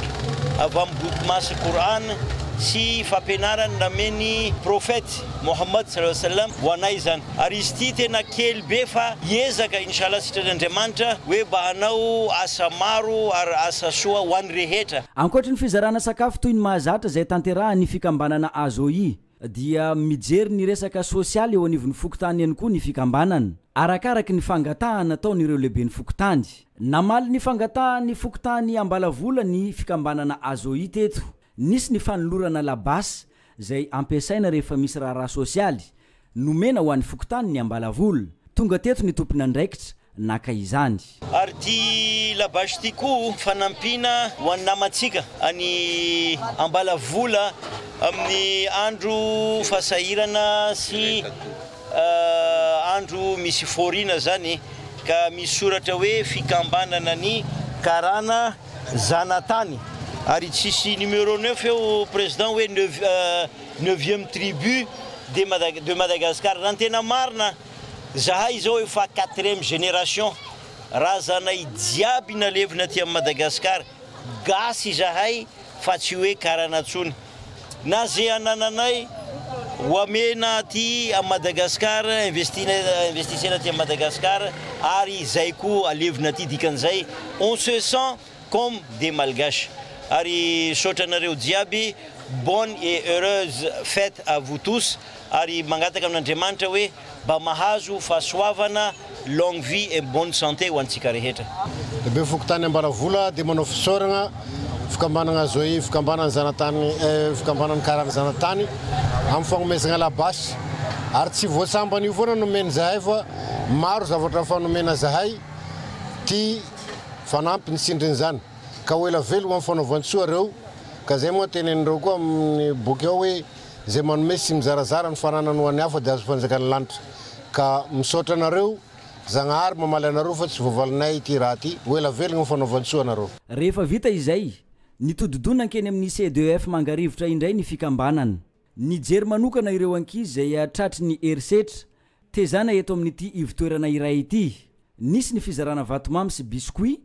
avy amin'ny boky masy Korany sy fampianarana nameny prophète Mohammed sallallahu alaihi wasallam ho anay zany ary izy ity tena kely be fa hiezaka inshallah sitran'Andriamanitra hoe mba hanao asa maro ary asa soa ho an'ny rehetra.
Ankoatra ny fizarana sakafo toy ny mahazatra zay tanterahany fikambanana Azoi dia mijery ny resaka sosialy eo anivon'ny fokotany ihany koa ny fikambanana arakaraky ny fangatahana ataon'ireo lehibe ny fokotany. Namaly ny fangatahany fokotany Ambalavola ny fikambanana Azoi teto. Nisy ny fanolorana labasy zay ampiasaina rehefa misy raharaha sosialy nomena ho an'ny fokotany ny Ambalavola. Tonga teto ny tompony andraikitra naka izany.
Ary ty labasy ty koa fanampiana ho an'ny namatsika any Ambalavola amin'ny andro fasahirana sy andro misy forina zany ka misy soratra hoe fikambanana ny Karana zanatany ary tsisy numéro 9 eo président hoe 9e tribu de Madagascar raha tena marina zahay zao efa 4e génération raha zanay jiaby nalevina aty amin'ny Madagascar gasy zahay fa tsy hoe Karana tsony na zay anananay ho amena aty à Madagascar investisena aty à Madagascar ary zay koa alevina aty dikan'izay on se sent comme des malgaches ary sotranareo jiaby bonne et heureuse fête à vous tous ary mangataka amin'Andriamanitra hoe mba mahazo fahasoavana longue vie et bonne santé ho antsika rehetra.
Be fokotany Ambalavola dia manao fisoragna fikambanana Azoi fikambanana zanatany fikambanana Karana zanatany amin'ny fagnomezana labasy ary tsy voasambany io foana nomena zahay fa maro zavatra fanomena zahay ty fanampy ny sindrin'izany ka ho ela velogna amin'ny fanaovan-tsoa reo ka zay moa tenenireo koa amin'ny boky ao hoe zay manome sy mizarazara ny fananany ho an'ny hafa dia azo fanjakany lanitra ka misaotra anareo Zagnahary mamaly anareo fa tsy voavalinay ity raha ty ho ela velogna amin'ny fanaovan-tsoa anareo.
Rehefa vita izay nitodidona ankeny amin'ny CDF mangarivotra indray ny fikambanana nijery manokana ireo ankizy zay atratry ny herisetra tezana eto amin'ity ivitoerana iray ity nisy ny fizarana vatomamy sy biscuit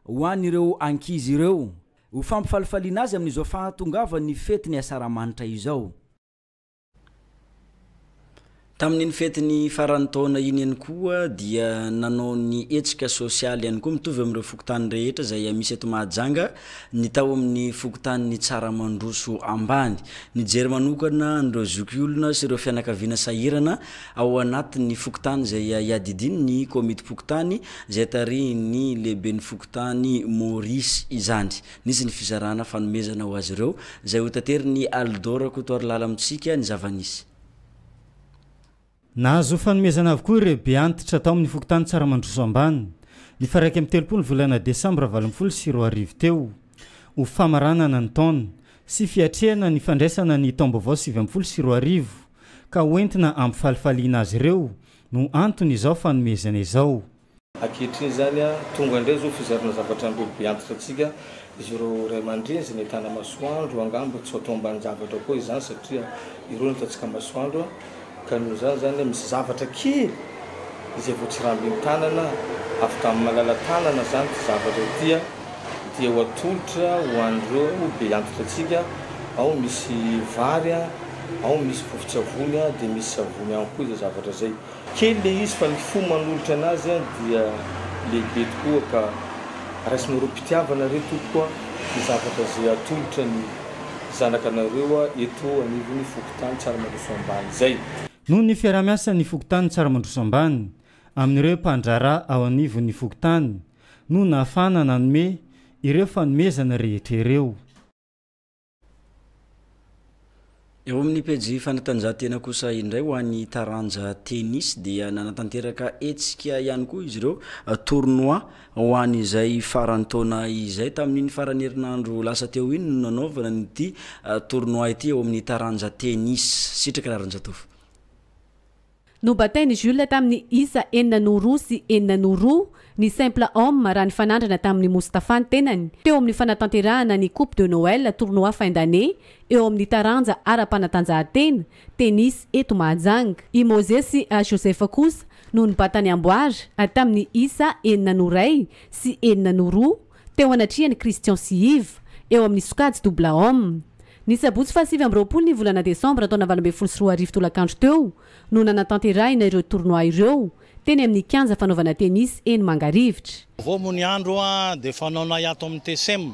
ho an'ireo ankizy ireo ho fampifalifaliana azy amin'izao fahatongava ny fety ny asaramanitra izao.
Tamin'ny fetiny farany taona iny ihany koa dia nanao ny etsika sosialy ihany koa mitovy amin'ireo fokotany rehetra zay misy eto Mahajanga ny tao amin'ny fokotany Tsaramandroso ambany nijery manokana an'ireo zokiolona sy ireo fianakaviana sahirana ao anatin'ny fokotany zay iadidiny ny komity fokotany zay tariny lehiben'ny fokotany Maurice izany nisy ny fizarana fanomezana ho azy ireo zay ho tateriny Aldora Kotoary lala amitsika ny zavanisy.
Nahazo fanomezana avokoa ireo be antitra tao amin'ny fokotany Tsaramandroso ambany ny faraiky amin'ny 30 volana Desambra 2024 teo ho famaranana ny taona sy fiatrehana ny fandraisana ny taom-baovao 2024 ka hoentina ampifalifaliana azy ireo no antony izao fanomezana izao.
Ankehitriny zany tonga indray zao fizarana zavatra amin'ny be antitra atsika izy ireo ray aman-dreny zay nahitana masoandro angamba tsy atao ambany zavatra koa izany satria ireo nataontsika masoandro ka noho zany zany misy zavatra kely izay vao tsy rambiny tanana afaka amin'ny malala tanana zany ty zavatra dia ho atolotra ho an'ireo be antitra atsika ao misy vary ao misy vovon-tsavony dia misy savony ihany koa izay zavatra zay kely le izy fa ny fo manolotra anazy dia lehibe tokoa ka raisinareo mpitiavana reto koa ny zavatra zay atolotra ny zanakanareo eto anivon'ny fokotany Tsaramandroso ambany zay.
Noho ny fiaramiasa ny fokotany Tsaramandroso ambany amin'ireo mpandrara ao anivon'ny fokotany no nahafana nanome ireo fanomezana rehetra ireo.
eo amin'ny pejy fanatanjahantena kosa indray ho an'ny taranja tennis dia nanatanteraka etsika ihany koa izy ireo tournoi ho an'izay farany taona izay tamin'iny farany herinandro lasa teo iny no nanaovana nyity tournoi ity eo amin'ny taranja tennis sitraka raharanjatofo
no batainy Jules tamin'ny isa 400 sy 400 ny simple homme raha ny fanandrana tamin'ny Moustapha ny tenany teo amin'ny fanatanterahana ny Coupe de Noël tournoi fin d'année eo amin'ny taranja ara-panatanjahantena tennis eto Mahajanga i Moses Joseph kosa no nibatany amboary tamin'ny isa 400 sy 400 teo anatriany Christian Sive eo amin'ny sokajy double homme ny sabotsy fahasivy amby roapolo ny volana desambra taona 2024 tolakandro teo no nanatanterahina ireo tournoi ireo teny amin'ny 15 fanaovana tennis eny Mangarivitra.
Vao mo ny andro dia fanaona iato amin'ny TSM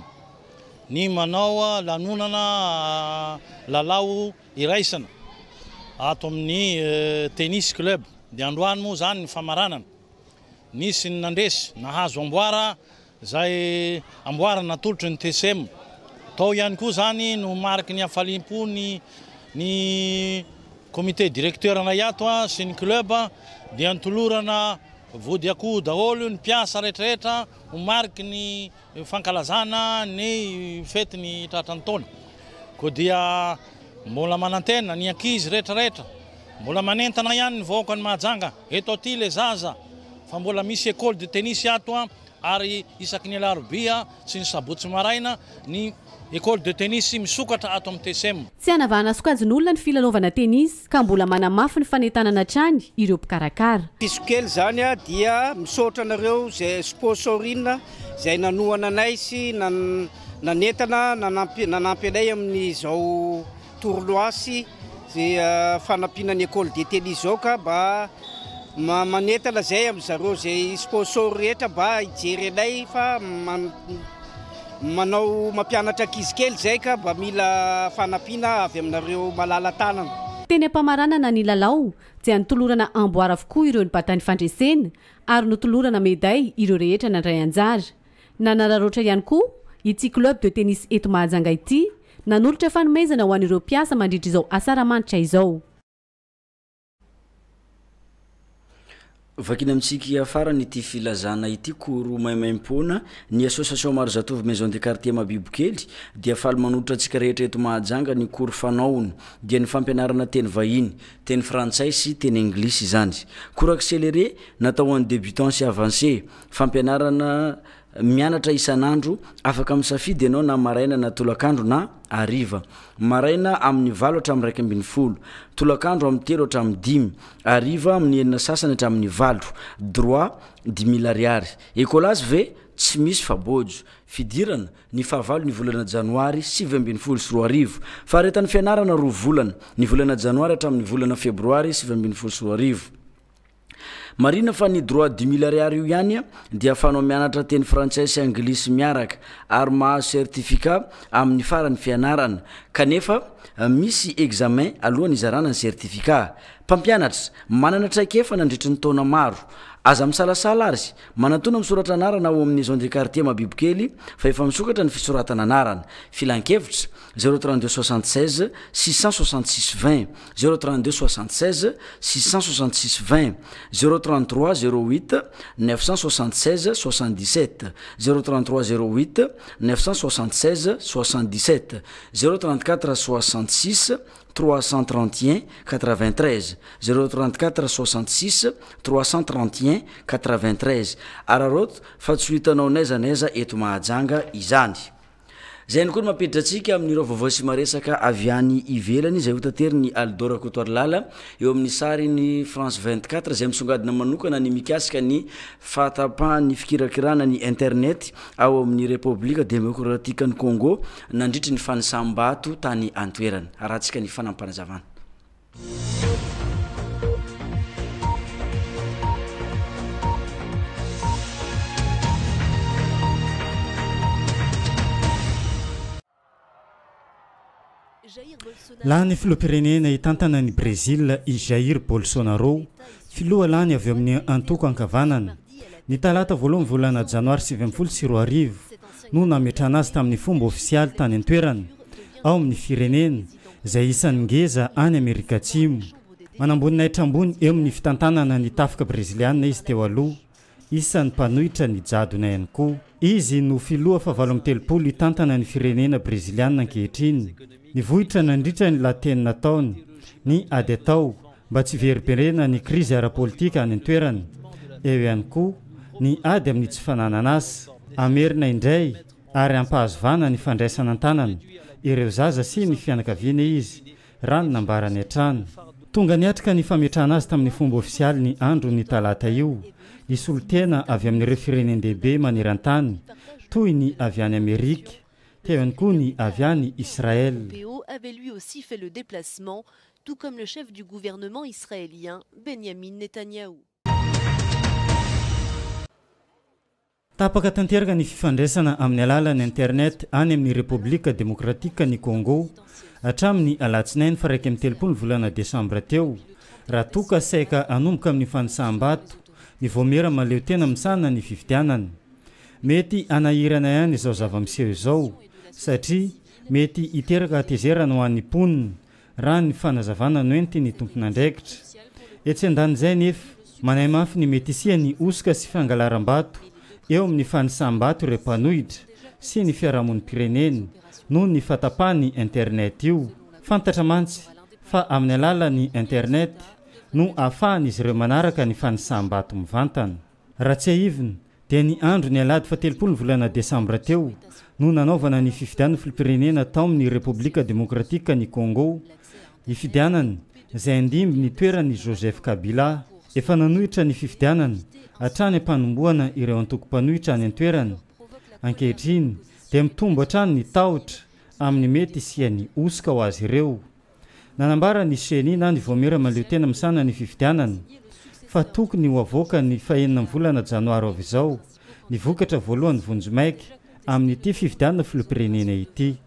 ny manao lanonana lalao iraisana ato amin'ny tennis club dia androany moa zany ny famaranana nisy ny nandresy nahazo amboara zay amboara natolotra ny TSM tao ihany koa zany no mariky ny hafalimpo ny comité directeur na iato sy ny club dia ntolorana vody akoho daholo ny mpiasa rehetrarehetra ho mariky ny fankalazana ny fety ny tratran'ny taona ko dia mbola manantena ny ankizy rehetrarehetra mbola manentana ihany ny vahoaka ny Mahajanga eto aty le zaza fa mbola misy école de tennis ato ary isaky ny alarobia sy ny sabotsy maraina ny école de tennis misokatra ato amin'ny TSM.
Tsy anavahana sokajin'olona ny filalaovana tennis ka mbola manamafy ny fanentanana hatrany ireo mpikarakara.
Isokely zany dia misaotra anareo zay sponsorina zay nanohana anay sy nanentana nanampy anay amin'izao tournoi sy fanampiana école de tennis zao ka mba manentana zay amin'izareo zay sponsor rehetra mba hijery anay fa manao mampianatra ankizy kely zay ka mba mila fanampiana avy aminareo malala tanana.
Teny am-pamaranana ny lalao dia nitolorana amboara avokoa ireo nibatany fandresena ary nitolorana meday ireo rehetra nandray anjara. Nanararoatra ihany koa ity club de tennis eto Mahajanga ity nanolotra fanomezana ho an'ireo mpiasa mandritra izao asaramanitra izao.
Vakina amitsika afara nyty filazana ity koro maimaim-pona ny association maro zatovy maison de quartier Mabibokely dia faly manotra antsika rehetra eto Mahajanga ny koro fanaony dia ny fampianarana teny vahiny teny frantsay sy teny anglisy zany koro accéléré natao an'ny débutant sy avancé fampianarana mianatra isanandro afaka misafidy ianao na maraina na tolakandro na ariva maraina amin'ny 7 hatramin'ny 1:20 tolakandro amin'ny 3 hatramin'ny 10 ariva amin'ny 9 sasany hatramin'ny 8 droit 10,000 ariary écolage ve tsy misy fabojo fidirana ny fahavalo ny volana janoary 2024 faharetan'ny fianarana 2 volana ny volana janoary hatramin'ny volana febroary 2024 marina fa ny droit 10,000 ariary io ihany dia fanao mianatra teny frantsay sy anglisy miaraka ary mahazo certificat amin'ny farany fianarana kanefa misy examen alohan'ny izarana ny certificat mpampianatra manana traikefa nandritra ny taona maro aza misalasala azy manatona misoratra anarana ao amin'ny maison de quartier Mabibokely fa efa misokatra ny fisoratana anarana filan-kevitra 03276 666 20 03276 666 20 033 08 976 77 033 08 976 77 034 66 331 93 034 66 331 93 araroto fa tsy hitanao naizanaiza eto Mahajanga izany zay ny koa mampiditra atsika amin'ireo vaovao sy maresaka avy any ivelany zay hotatery ny Aldora Kotoarlala eo amin'ny sary ny France 24 zay misongadina manokana ny mikasika ny fahatapahan'ny fikirakirana ny internet ao amin'ny République démocratique ny Congo nandritry ny fanisambato tany antoerana arahantsika ny fanampanazavana.
Lany filoha-pirenena itantanan'ny Brésil i Jair Bolsonaro filoha lany avy amin'ny antoko ankavanana ny talata voalohany volana janoary 2024 no nametrana azy tamin'ny fomba ofisialy tany an-toerana ao amin'ny firenena izay isan'ny ngeza any Amerika Atsimo. Manambony nahitra ambony eo amin'ny fitantanana ny tafika breziliana izy teo aloha, isan'ny mpanohitra ny jadona ihany koa. Izy no filoha fa 7 hitantana ny firenena breziliana ankehitriny. Ny vohitra nandritra ny lateny nataony ny ady atao mba tsy veriperena ny krizy ara-politika any an-toerana. Eo ihany koa ny ady amin'ny tsy fananana azy, amerina indray ary ampahazovana ny fandraisana an-tanana ireo zaza sy ny fianakaviana izy raha ny nambarany an-trano. Tonga niatrika ny fametrahana azy tamin'ny fomba ofisialy ny andro ny talata io. Ny solotena avy amin'ireo firenendehibe maneran-tany toy ny avy any Amerika, teo ihany koa ny avy any Israël.
avait lui aussi fait le déplacement, tout comme le chef du gouvernement israélien, Benjamin Netanyahou.
Tapaka tanteraka ny fifandraisana amin'ny alalan'ny internet any amin'ny Republika Demokratika ny Congo hatramin'ny alatsinainy fa 30 volana Desambra teo, raha toka saika anomboka amin'ny fanisam-bato ny vomera maleo tena misana ny fifidianana. Mety anahirana ihany izao zava-miseho izao satria mety hiteraka hatezerana ho an'ny mponina raha ny fanazavana noenty ny tompon'andraikitra. Etsy andan'izay nefa manay mafy ny mety isia ny osika sy fangalaram-bato eo amin'ny fanisam-bato ireo mpanohitra sy ny fiarahamonim-pirenena noho ny fatapahany internet io. Fantatra mantsy fa amin'ny alalan'ny internet no ahafahan'izy ireo manaraka ny fanisam-bato mivantana. Raha tsy ahivina dia ny andro ny alady 30 volana Desambra teo no nanaovana ny fifidianana filopirenena tao amin'ny Republika Demokratika ny Congo. Ny fifidianana izay andimby ny toeran'ny Joseph Kabila efa nanohitra ny fifidianana hatrany ampanomboana ireo antoko-panohitra any an-toerana. Ankehitriny dia mitombo hatrany ny tahotra amin'ny mety isian'ny osika ho azy ireo. Nanambara ny CENI na ny vomera maleo tena misana ny fifidianana fa tokony ho avoaka ny 9 volana Janoary avy izao ny vokatra voalohany vonjomaika amin'ity fifidianana filopirenena ity.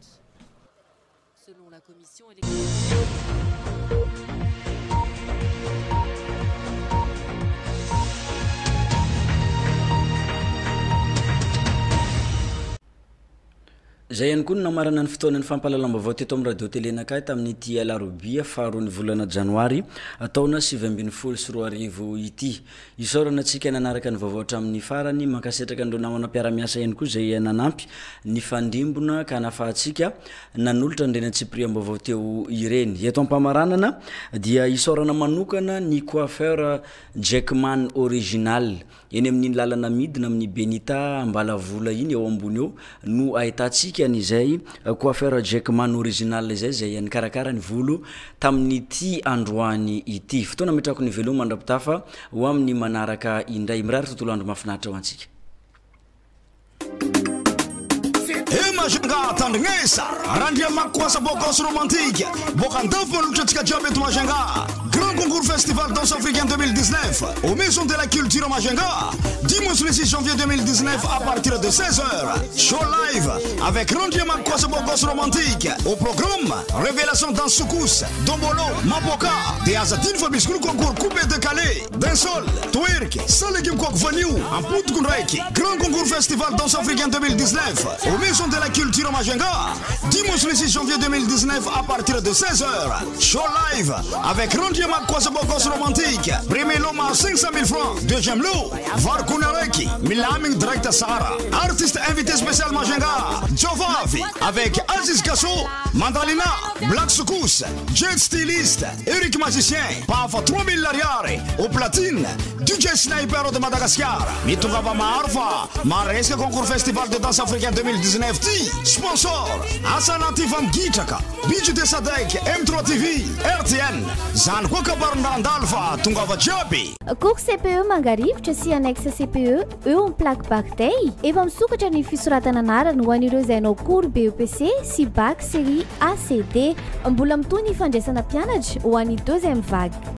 Zay ihany koa no namarana ny fotoana ny fampahalalam-baovao teto amin'ny radio télé nakay tamin'ity alarobia faharoa ny volana Janoary ataona 2024 ity. Isaorana antsika nanaraka ny vaovao hatramin'ny farany mankasitraka andreo namana mpiara-miasa ihany koa zay nanampy ny fandrimbona ka nafahantsika nanolotra ndreny Tsipriam-baovao teo ireny. Eto ampamaranana dia isaorana manokana ny coiffeur Jackman original eny amin'ny lalana midina amin'ny Benita Ambalavola iny eo ambony eo no ahitantsika an'izay coiffeur Jackman original zay nikarakara ny volo tamin'ity androany ity. Fotoana metrako ny veloma mandrapitafa ho amin'ny manaraka indray mirary tontolo andro mafinaritra ho antsika.
Majanga tandrinesa randia makwasa bokos romantique boka ndafo luchatika jabe to Majanga Grand Concours Festival Danse Africaine 2019 au Maison de la Culture Majanga dimanche le 6 janvier 2019 à partir de 16h. Show live avec randia makwasa bokos romantique. Au programme révélation dans Soukous, Dombolo, Mapoka, des Azatine Fabiscou concours coupé décalé, dancehall, twerk, Salegim Kok Vaniou, en Pout Kunreiki. Grand Concours Festival Danse Africaine 2019 au Maison de la Culture Majanga dimanche le 6 janvier 2019 à partir de 16h. Show live avec Randia Makwasa Bokos romantique. Premier lot à 500 000 francs. Deuxième lot Varkunareki Milaming Directa Sahara. Artiste invité spécial Majanga Jovavi avec Aziz Kasso, Mandalina, Black Soukous, Jet Styliste, Eric Magicien, Pafa 3000 Lariare, au platine DJ Sniper de Madagascar. Mitungava Marfa, Mareska Concours Festival de Danse Africaine 2019 T. Sponsor Asanatif Am Gitaka, Bijou de Sadek, M3 TV, RTN, Zankoka Barnandalfa, Tungava Jabi.
Cours CPE Mangarivitra sy annexe CPE eo amin'ny plaque bactei efa misokatra ny fisoratana anarana ho an'ireo izay hanao cours BEPC sy bac série ACD mbola mitohy ny fandraisana mpianatra ho an'ny 2e vague.